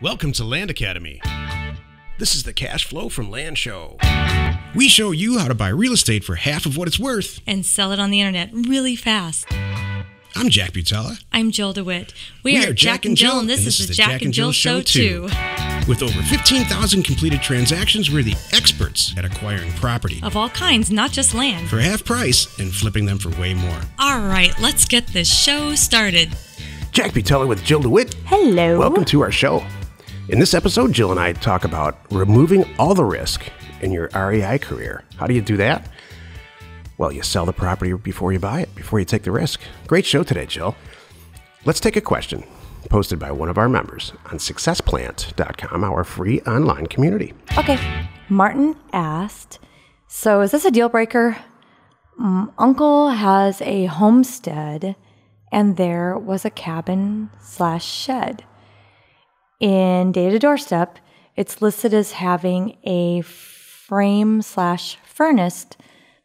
Welcome to Land Academy. This is the Cash Flow from Land show. We show you how to buy real estate for half of what it's worth and sell it on the internet really fast. I'm Jack Butala. I'm Jill DeWit. We are Jack and Jill, and this is the Jack and Jill Show too. With over 15,000 completed transactions, we're the experts at acquiring property. Of all kinds, not just land. For half price and flipping them for way more. All right, let's get this show started. Jack Butala with Jill DeWit. Hello. Welcome to our show. In this episode, Jill and I talk about removing all the risk in your REI career. How do you do that? Well, you sell the property before you buy it, before you take the risk. Great show today, Jill. Let's take a question posted by one of our members on successplant.com, our free online community. Okay. Martin asked, so is this a deal breaker? Uncle has a homestead and there was a cabin/shed. In Data Doorstep, it's listed as having a frame/furnished,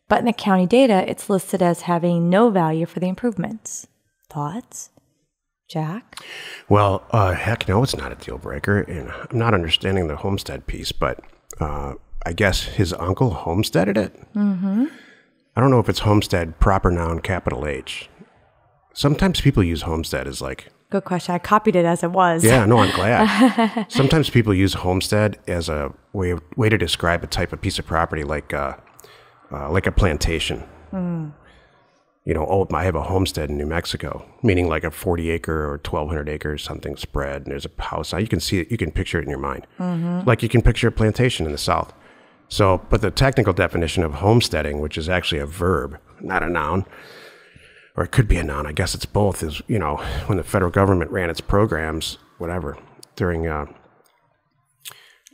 but in the county data, it's listed as having no value for the improvements. Thoughts? Jack? Well, heck no, it's not a deal breaker. And I'm not understanding the homestead piece, but I guess his uncle homesteaded it? Mm-hmm. I don't know if it's homestead, proper noun, capital H. Sometimes people use homestead as like... Good question. I copied it as it was. Yeah, no, I'm glad. Sometimes people use homestead as a way to describe a type of piece of property like a plantation. Mm. You know, I have a homestead in New Mexico, meaning like a 40-acre or 1,200 acres, something spread, and there's a house. Now you can see it, you can picture it in your mind. Mm-hmm. Like you can picture a plantation in the South. So, but the technical definition of homesteading, which is actually a verb, not a noun, or it could be a noun, I guess it's both, is, you know, when the federal government ran its programs, whatever, during the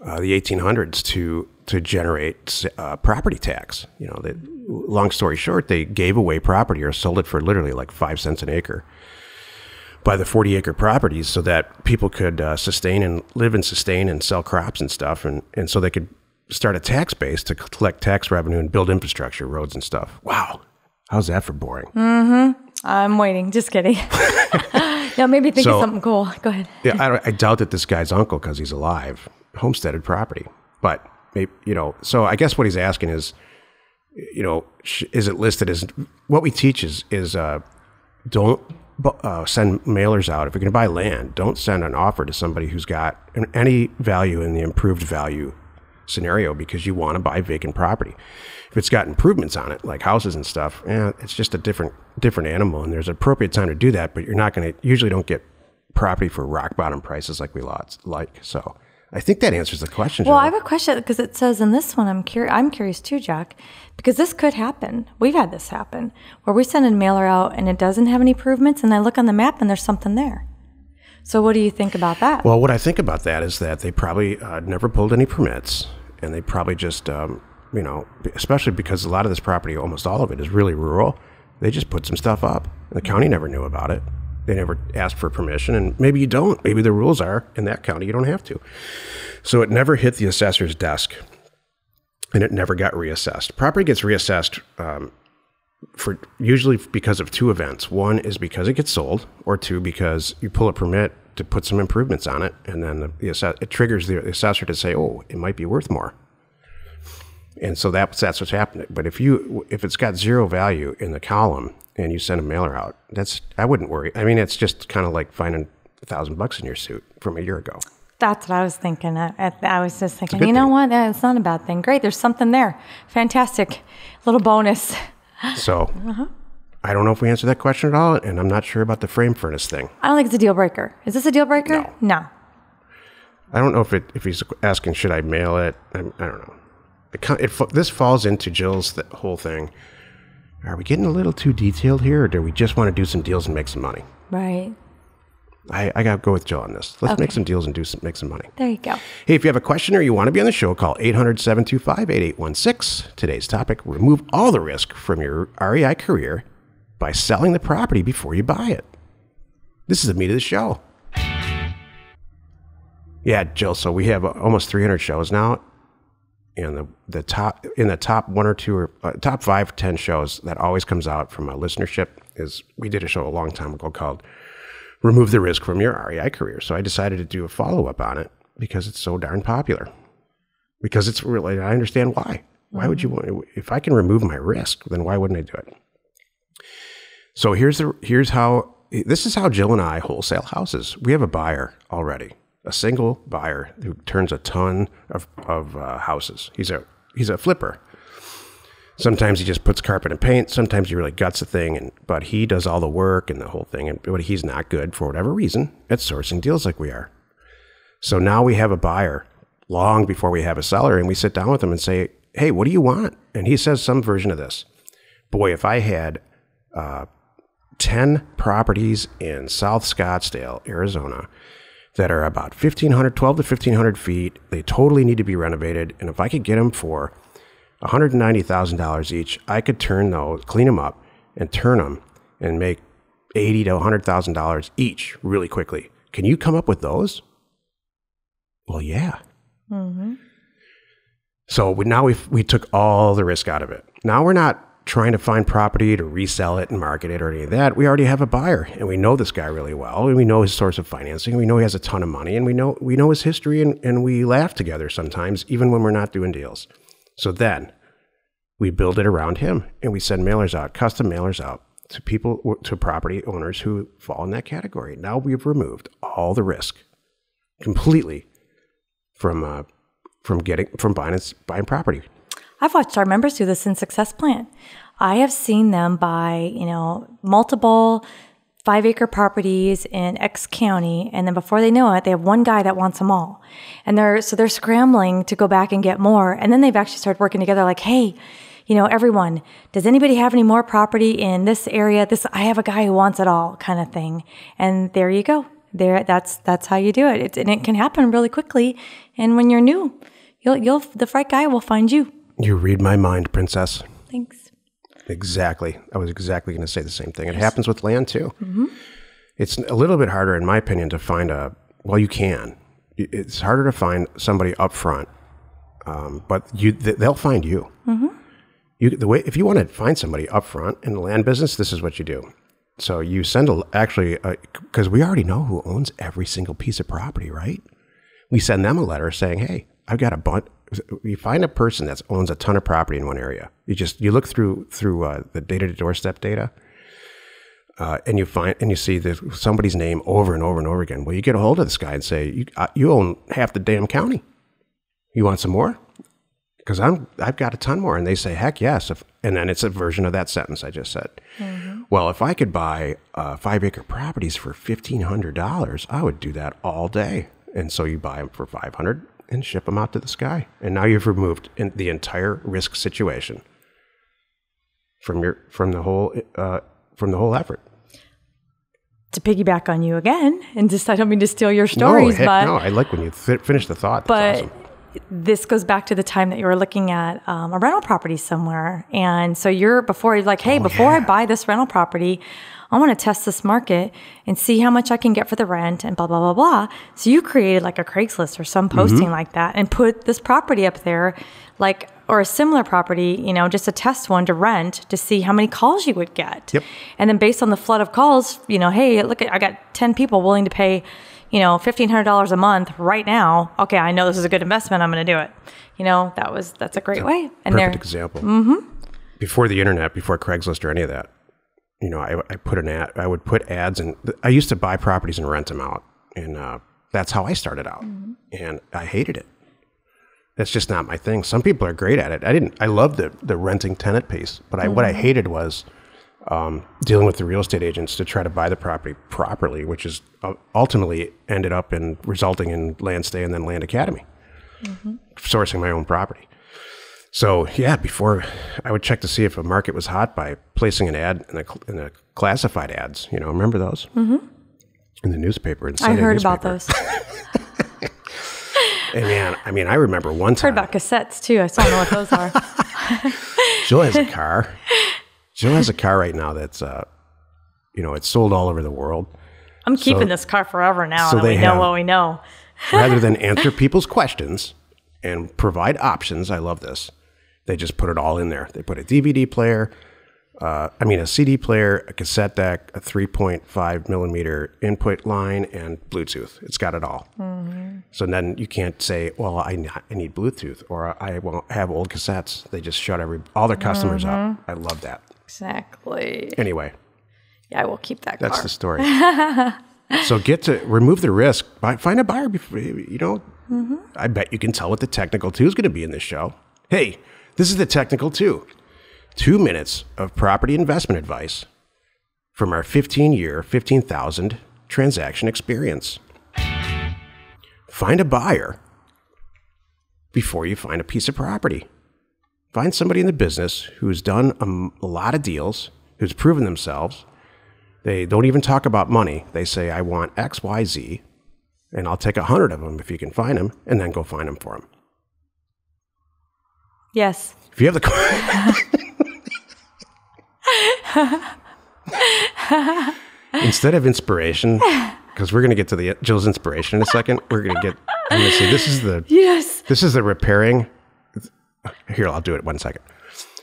1800s to generate property tax. You know, long story short, they gave away property or sold it for literally like 5 cents an acre by the 40-acre properties so that people could sustain and sell crops and stuff, and so they could start a tax base to collect tax revenue and build infrastructure, roads and stuff. Wow. How's that for boring? Mm-hmm. I'm waiting. Just kidding. No, maybe think of something cool. Go ahead. Yeah, I doubt that this guy's uncle, because he's alive, homesteaded property. But, maybe, you know, so I guess what he's asking is, you know, is it listed as, what we teach is don't send mailers out. If you're going to buy land, don't send an offer to somebody who's got any value in the improved value scenario because you want to buy vacant property. If it's got improvements on it, like houses and stuff, it's just a different animal, and there's an appropriate time to do that, but you're not going to, usually don't get property for rock bottom prices like we like. So I think that answers the question. Well, Jill. I have a question, because it says in this one, I'm curious too, Jack, because this could happen. We've had this happen, where we send a mailer out and it doesn't have any improvements, and I look on the map and there's something there. So what do you think about that? Well, what I think about that is that they probably never pulled any permits, and they probably just, you know, especially because a lot of this property, almost all of it, is really rural. They just put some stuff up. The county never knew about it. They never asked for permission, and maybe you don't. Maybe the rules are in that county you don't have to. So it never hit the assessor's desk, and it never got reassessed. Property gets reassessed for usually because of two events. One is because it gets sold, or two, because you pull a permit to put some improvements on it, and then it triggers the assessor to say, oh, it might be worth more. And so that's what's happening. But if it's got zero value in the column and you send a mailer out, I wouldn't worry. I mean, it's just kind of like finding $1,000 in your suit from a year ago. That's what I was thinking. I was just thinking, you know what? It's not a bad thing. Great, there's something there. Fantastic. Little bonus. So I don't know if we answered that question at all, and I'm not sure about the frame furnace thing. I don't think it's a deal breaker. Is this a deal breaker? No. I don't know if he's asking, should I mail it? I don't know. This falls into Jill's whole thing. Are we getting a little too detailed here, or do we just want to do some deals and make some money? Right. I got to go with Jill on this. Let's make some deals and make some money. There you go. Hey, if you have a question or you want to be on the show, call 800-725-8816. Today's topic, remove all the risk from your REI career by selling the property before you buy it. This is the meat of the show. Yeah, Jill, so we have almost 300 shows now. And the top 1 or 2 or top 5, 10 shows that always comes out from our listenership is, we did a show a long time ago called remove the risk from your REI career. So I decided to do a follow-up on it because it's so darn popular. Because it's really, I understand why. Why would you want, if I can remove my risk, then why wouldn't I do it? So this is how Jill and I wholesale houses. We have a buyer already, a single buyer who turns a ton of houses. He's a flipper. Sometimes he just puts carpet and paint. Sometimes he really guts the thing, but he does all the work and the whole thing. But he's not good for whatever reason at sourcing deals like we are. So now we have a buyer long before we have a seller, and we sit down with him and say, hey, what do you want? And he says some version of this. Boy, if I had 10 properties in South Scottsdale, Arizona, that are about 12 to 1,500 feet, they totally need to be renovated. And if I could get them for $190,000 each, I could clean them up and turn them and make $80,000 to $100,000 each really quickly. Can you come up with those? Well, yeah. Mm-hmm. So now we took all the risk out of it. Now we're not trying to find property to resell it and market it or any of that. We already have a buyer, and we know this guy really well, and we know his source of financing, and we know he has a ton of money, and we know his history, and we laugh together sometimes, even when we're not doing deals. So then we build it around him, and we send mailers out, custom mailers out to people, to property owners who fall in that category. Now we've removed all the risk completely from buying property. I've watched our members do this in Success Plant. I have seen them buy, multiple 5-acre properties in X county, and then before they know it, they have one guy that wants them all. And they're scrambling to go back and get more. And then they've actually started working together like, hey, everyone, does anybody have any more property in this area? I have a guy who wants it all, kind of thing. And there you go. That's how you do it. And it can happen really quickly. And when you're new, the right guy will find you. You read my mind, princess. Thanks. Exactly. I was exactly going to say the same thing. It happens with land too. Mm-hmm. It's a little bit harder, in my opinion, to find you can. It's harder to find somebody up front, but they'll find you. Mm-hmm. If you want to find somebody up front in the land business, this is what you do. So you send because we already know who owns every single piece of property, right? We send them a letter saying, hey, I've got a bunch. You find a person that owns a ton of property in one area. You look through the data to Doorstep data, and you see somebody's name over and over and over again. Well, you get a hold of this guy and say, you own half the damn county. You want some more? Because I've got a ton more. And they say, heck yes. And then it's a version of that sentence I just said. Mm-hmm. Well, if I could buy 5-acre properties for $1,500, I would do that all day. And so you buy them for $500 and ship them out to the sky. And now you've removed the entire risk situation from the whole effort. To piggyback on you again, and just I don't mean to steal your stories, no, I like when you finish the thought. That's awesome. This goes back to the time that you were looking at a rental property somewhere, and so before I buy this rental property, I want to test this market and see how much I can get for the rent and blah, blah, blah, blah. So you created like a Craigslist or some posting like that and put this property up there, or a similar property, just a test one to rent to see how many calls you would get. Yep. And then based on the flood of calls, hey, look, I got 10 people willing to pay, $1,500 a month right now. Okay, I know this is a good investment. I'm going to do it. That's a great way. And perfect example. Mm-hmm. Before the internet, before Craigslist or any of that, I put an ad. I would put ads, and I used to buy properties and rent them out, and that's how I started out. Mm-hmm. And I hated it. That's just not my thing. Some people are great at it. I loved the renting tenant piece, but what I hated was dealing with the real estate agents to try to buy the property properly, which is ultimately ended up in resulting in Land Stay and then Land Academy, sourcing my own property. So yeah, before I would check to see if a market was hot by placing an ad in a classified ads. Remember those in the newspaper? I heard about those. And man, I remember one time. Heard about cassettes too. I still don't know what those are. Jill has a car. Jill has a car right now that's it's sold all over the world. I'm keeping this car forever now. So we know what we know. Rather than answer people's questions and provide options, I love this. They just put it all in there. They put a DVD player, A CD player, a cassette deck, a 3.5 millimeter input line, and Bluetooth. It's got it all. Mm-hmm. So then you can't say, well, I need Bluetooth, or I won't have old cassettes. They just shut all their customers up. I love that. Exactly. Anyway. Yeah, I will keep that That's the story. So remove the risk. Find a buyer before, I bet you can tell what the technical 2 is going to be in this show. Hey, this is the technical 2. 2 minutes of property investment advice from our 15-year, 15,000 transaction experience. Find a buyer before you find a piece of property. Find somebody in the business who's done a lot of deals, who's proven themselves. They don't even talk about money. They say, I want X, Y, Z, and I'll take 100 of them if you can find them, and then go find them for them. Yes. If you have the... Instead of inspiration, because we're going to get to Jill's inspiration in a second, I'm going to say this is the repairing. Here, I'll do it 1 second.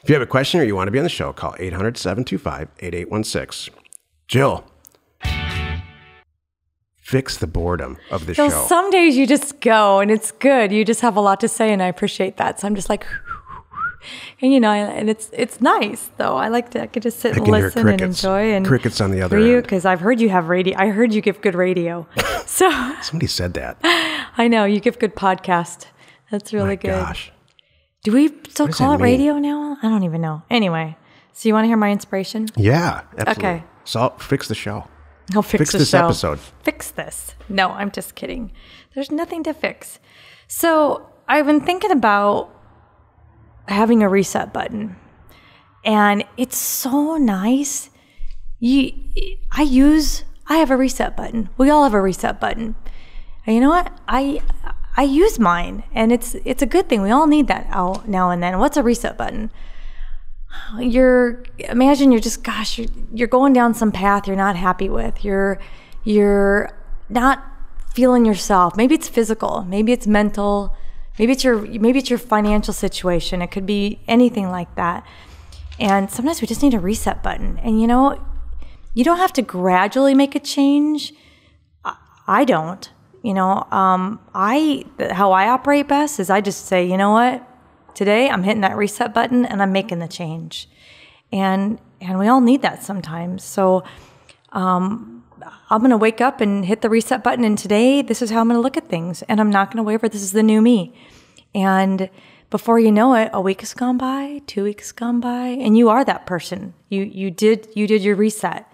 If you have a question or you want to be on the show, call 800-725-8816. Jill, fix the boredom of the show. Some days you just go and it's good. You just have a lot to say, and I appreciate that. So I'm just like... And and it's nice though. I could just sit and listen and enjoy. And crickets on the other end. Because I've heard you have radio. I heard you give good radio. So somebody said that. I know you give good podcast. That's really good. Gosh, do we still call it radio now? I don't even know. Anyway, so you want to hear my inspiration? Yeah, absolutely. Okay. So I'll fix the show. I'll fix this show. Episode. Fix this. No, I'm just kidding. There's nothing to fix. So I've been thinking about having a reset button, and it's so nice. I have a reset button. We all have a reset button, and you know what? I use mine, and it's a good thing. We all need that now and then. What's a reset button? Imagine you're just, you're going down some path you're not happy with. You're not feeling yourself. Maybe it's physical, maybe it's mental. Maybe it's your financial situation. It could be anything like that. And sometimes we just need a reset button. And you don't have to gradually make a change. I don't. How I operate best is I just say, you know what? Today I'm hitting that reset button and I'm making the change. And we all need that sometimes. So I'm going to wake up and hit the reset button, and today this is how I'm going to look at things, and I'm not going to waver. This is the new me. And before you know it, a week has gone by, 2 weeks gone by, and you are that person. You did your reset,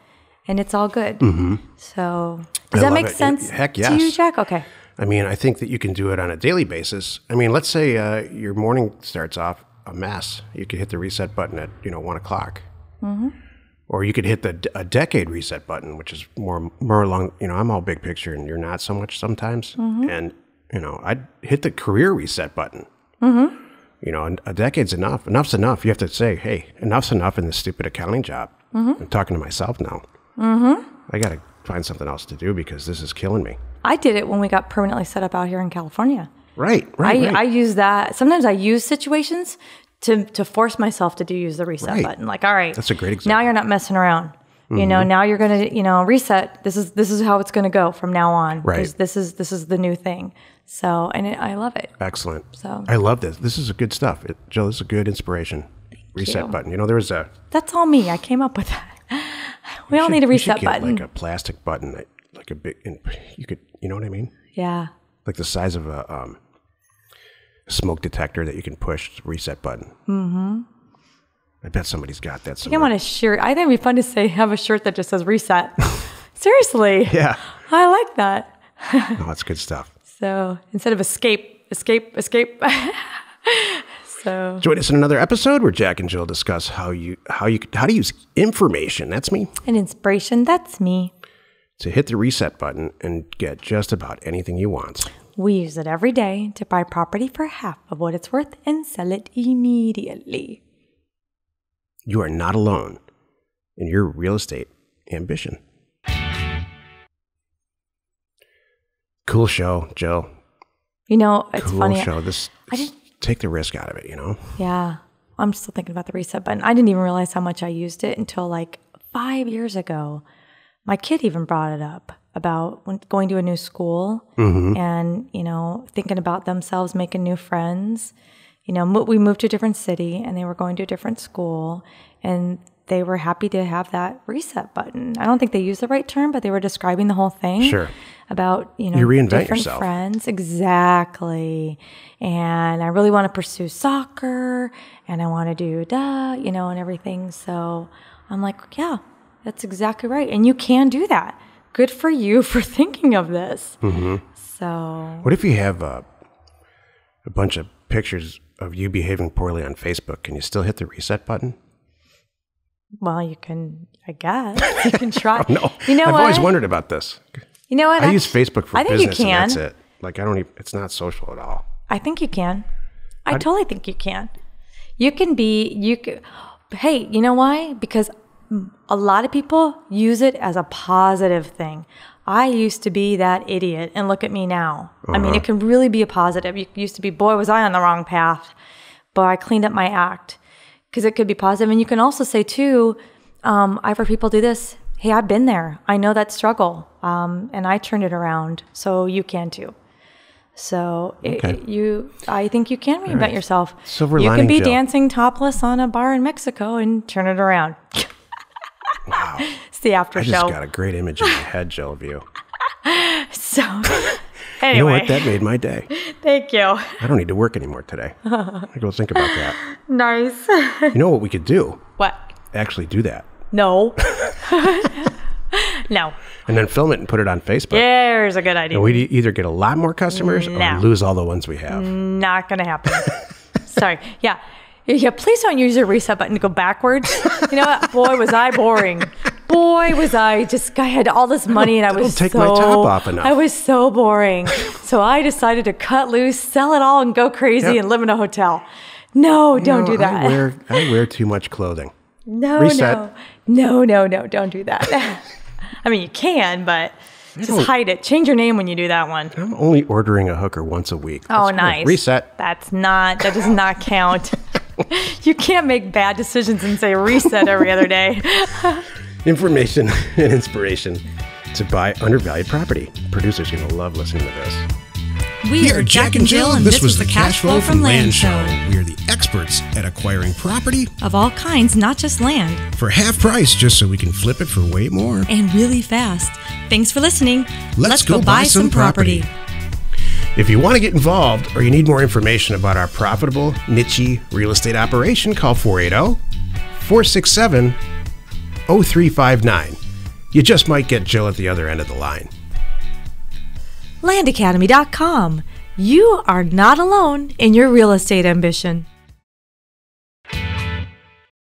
and it's all good. Mm-hmm. So does that make sense Heck yes. to you, Jack? Okay. I think that you can do it on a daily basis. Let's say your morning starts off a mess. You could hit the reset button at 1 o'clock. Mm-hmm. Or you could hit a decade reset button, which is more along, I'm all big picture and you're not so much sometimes. Mm-hmm. And, I'd hit the career reset button. Mm-hmm. And a decade's enough. Enough's enough. You have to say, hey, enough's enough in this stupid accounting job. Mm-hmm. I'm talking to myself now. Mm-hmm. I got to find something else to do because this is killing me. I did it when we got permanently set up out here in California. Right. I use that. Sometimes I use situations to force myself to use the reset button. Like, all right, that's a great example. Now you're not messing around. Mm-hmm. Now you're going to, reset. This is how it's going to go from now on. Right. This is the new thing. So, I love it. Excellent. So I love this. This is good stuff. Jill, this is a good inspiration. Reset button. There was That's all me. I came up with that. We all need a reset button. Like a plastic button, like a big, you could, you know what I mean? Yeah. Like the size of a smoke detector that you can push, reset button. Mm-hmm. I bet somebody's got that somewhere. I want a shirt. I think it'd be fun to have a shirt that just says reset. Seriously. Yeah. I like that. Oh, that's good stuff. So instead of escape. So join us in another episode where Jack and Jill discuss how to use information. That's me. And inspiration. That's me. To hit the reset button and get just about anything you want. We use it every day to buy property for half of what it's worth and sell it immediately. You are not alone in your real estate ambition. Cool show, Jill. It's cool funny. Cool show. Take the risk out of it, Yeah. I'm still thinking about the reset button. I didn't even realize how much I used it until like 5 years ago. My kid even brought it up about going to a new school and, you know, thinking about themselves, making new friends. You know, we moved to a different city and they were going to a different school and they were happy to have that reset button. I don't think they used the right term, but they were describing the whole thing. Sure. About, you know, you reinvent different yourself. Friends. Exactly. And I really want to pursue soccer and I want to do you know, and everything. So I'm like, yeah, that's exactly right. And you can do that. Good for you for thinking of this. So What if you have a bunch of pictures of you behaving poorly on Facebook? Can you still hit the reset button? well, you can, I guess, you can try. No, You know I've what? always wondered about this. You know what? I use Facebook for I think you business, and can. that's it. Like, I don't even, it's not social at all. I think you can. I totally think you can. Hey, you know why? Because a lot of people use it as a positive thing. I used to be that idiot, and look at me now. I mean, it can really be a positive. You used to be, boy, was I on the wrong path. But I cleaned up my act because it could be positive. And you can also say, too, I've heard people do this. Hey, I've been there. I know that struggle, and I turned it around. So you can, too. So I think you can reinvent yourself. Silver you lining, can be Jill. dancing topless on a bar in Mexico and turn it around. Wow. It's the after I show. just got a great image in my head, Jill, of you. So anyway, You know what? That made my day. thank you. I don't need to work anymore today. I go think about that. Nice. You know what we could do? What? Actually do that. No. No. And then film it and put it on Facebook. There's a good idea. And we'd either get a lot more customers or No. lose all the ones we have. Not going to happen. Sorry. Yeah. Yeah, please don't use your reset button to go backwards. You know what? Boy, was I boring. Boy, was I had all this money and I was take my top off enough. I was so boring. So I decided to cut loose, sell it all and go crazy Yep. and live in a hotel. No, don't do that. I wear too much clothing. No, Reset. no, don't do that. I mean, you can, but just hide it. Change your name when you do that one. I'm only ordering a hooker once a week. Oh, That's good. nice. Reset. That does not count. You can't make bad decisions and say reset every other day. Information and inspiration to buy undervalued property. Producers are going to love listening to this. We are Jack and Jill, and this was the Cash Flow from Land Show. We are the experts at acquiring property Of all kinds, not just land, for half price just so we can flip it for way more. and really fast. Thanks for listening. Let's go buy some property. If you want to get involved or you need more information about our profitable, niche real estate operation, call 480-467-0359. You just might get Jill at the other end of the line. Landacademy.com. You are not alone in your real estate ambition.